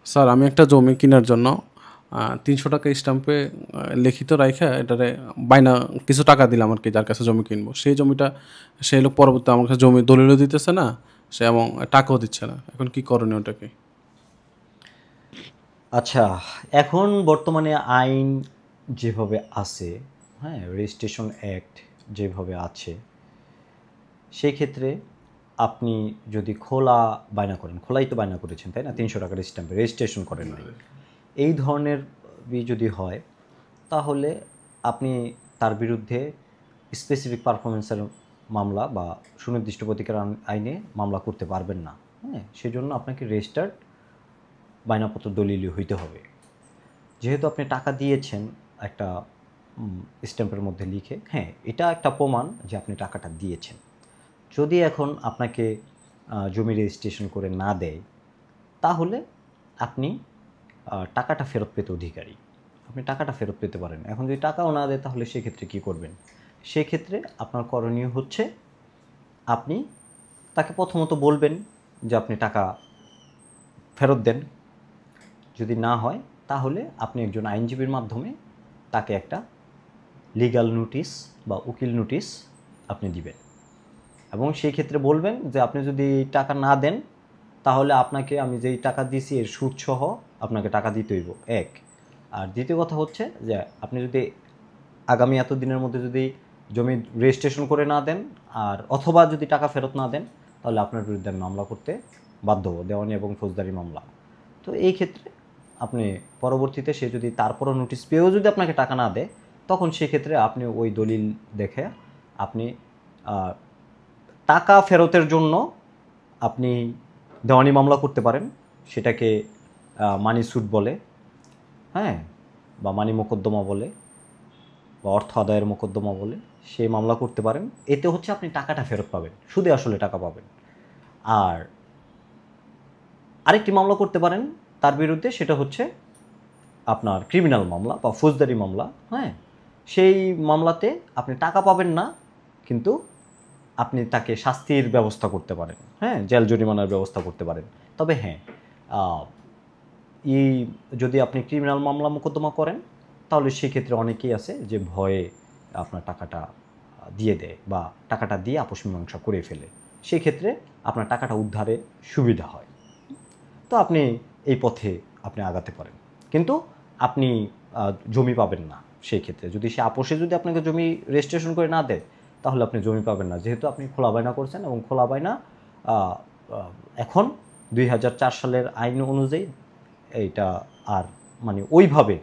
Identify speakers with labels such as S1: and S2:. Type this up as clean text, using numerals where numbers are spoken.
S1: Sir আমি একটা জমি কেনার জন্য ৩০০ টাকা স্ট্যাম্পে লিখিত রাইখা এটারে বায়না কিছু টাকা দিলাম আর কি, যার কাছে জমি কিনবো। সেই জমিটা সে লোক পরবর্তী আমার কাছে জমি দলিলও দিতেছে না, সে এবং টাকাও দিচ্ছে না। এখন কি করণীয় ওটাকে?
S2: আচ্ছা, এখন বর্তমানে আইন যেভাবে আছে, হ্যাঁ, রেজিস্ট্রেশন অ্যাক্ট যেভাবে আছে, সেই ক্ষেত্রে আপনি যদি খোলা বায়না করেন, খোলাই তো বায়না করেছেন তাই না, ৩০০ টাকার স্ট্যাম্পে রেজিস্ট্রেশন করেন নাই, এই ধরনের যদি হয়, তাহলে আপনি তার বিরুদ্ধে স্পেসিফিক পারফরমেন্সের মামলা বা সুনির্দিষ্ট প্রতিকার আইনে মামলা করতে পারবেন না। হ্যাঁ, সেজন্য আপনাকে রেজিস্টার্ড বায়নাপত্র দলিল হইতে হবে। যেহেতু আপনি টাকা দিয়েছেন একটা স্ট্যাম্পের মধ্যে লিখে, হ্যাঁ, এটা একটা প্রমাণ যে আপনি টাকাটা দিয়েছেন। যদি এখন আপনাকে জমি রেজিস্ট্রেশন করে না দেয়, তাহলে আপনি টাকাটা ফেরত পেতে অধিকারী, আপনি টাকাটা ফেরত পেতে পারেন। এখন যদি টাকাও না দেয়, তাহলে সেক্ষেত্রে কী করবেন? সেক্ষেত্রে আপনার করণীয় হচ্ছে, আপনি তাকে প্রথমত বলবেন যে আপনি টাকা ফেরত দেন। যদি না হয়, তাহলে আপনি একজন আইনজীবীর মাধ্যমে তাকে একটা লিগ্যাল নোটিশ বা উকিল নোটিশ আপনি দিবেন, এবং সেই ক্ষেত্রে বলবেন যে আপনি যদি টাকা না দেন, তাহলে আপনাকে আমি যেই টাকা দিয়েছি এর সুদসহ আপনাকে টাকা দিতে হইব, এক। আর দ্বিতীয় কথা হচ্ছে যে আপনি যদি আগামী এত দিনের মধ্যে যদি জমি রেজিস্ট্রেশন করে না দেন, আর অথবা যদি টাকা ফেরত না দেন, তাহলে আপনার বিরুদ্ধে আমি মামলা করতে বাধ্য হব, দেওয়ানি এবং ফৌজদারি মামলা। তো এই ক্ষেত্রে আপনি পরবর্তীতে সে যদি তারপরও নোটিশ পেয়েও যদি আপনাকে টাকা না দেয়, তখন সেক্ষেত্রে আপনি ওই দলিল দেখে আপনি টাকা ফেরতের জন্য আপনি দেওয়ানি মামলা করতে পারেন। সেটাকে মানি স্যুট বলে, হ্যাঁ, বা মানি মোকদ্দমা বলে, বা অর্থ আদায়ের মোকদ্দমা বলে, সেই মামলা করতে পারেন। এতে হচ্ছে আপনি টাকাটা ফেরত পাবেন, সুদে আসলে টাকা পাবেন। আর আরেকটি মামলা করতে পারেন তার বিরুদ্ধে, সেটা হচ্ছে আপনার ক্রিমিনাল মামলা বা ফৌজদারি মামলা। হ্যাঁ, সেই মামলাতে আপনি টাকা পাবেন না, কিন্তু আপনি তাকে শাস্তির ব্যবস্থা করতে পারেন, হ্যাঁ, জেল জরিমানার ব্যবস্থা করতে পারেন। তবে হ্যাঁ, এই যদি আপনি ক্রিমিনাল মামলা মোকদ্দমা করেন, তাহলে সেক্ষেত্রে অনেকেই আছে যে ভয়ে আপনার টাকাটা দিয়ে দেয় বা টাকাটা দিয়ে আপোষ মীমাংসা করে ফেলে। সেক্ষেত্রে আপনার টাকাটা উদ্ধারে সুবিধা হয়। তো আপনি এই পথে আপনি আগাতে পারেন, কিন্তু আপনি জমি পাবেন না। সেই ক্ষেত্রে যদি সে আপোষে যদি আপনাকে জমি রেজিস্ট্রেশন করে না দেয়, তাহলে আপনি জমি পাবেন না, যেহেতু আপনি খোলা বায়না করছেন, এবং খোলা বায়না আহ, আহ, এখন 2004 সালের আইন অনুযায়ী এইটা আর মানে ওইভাবে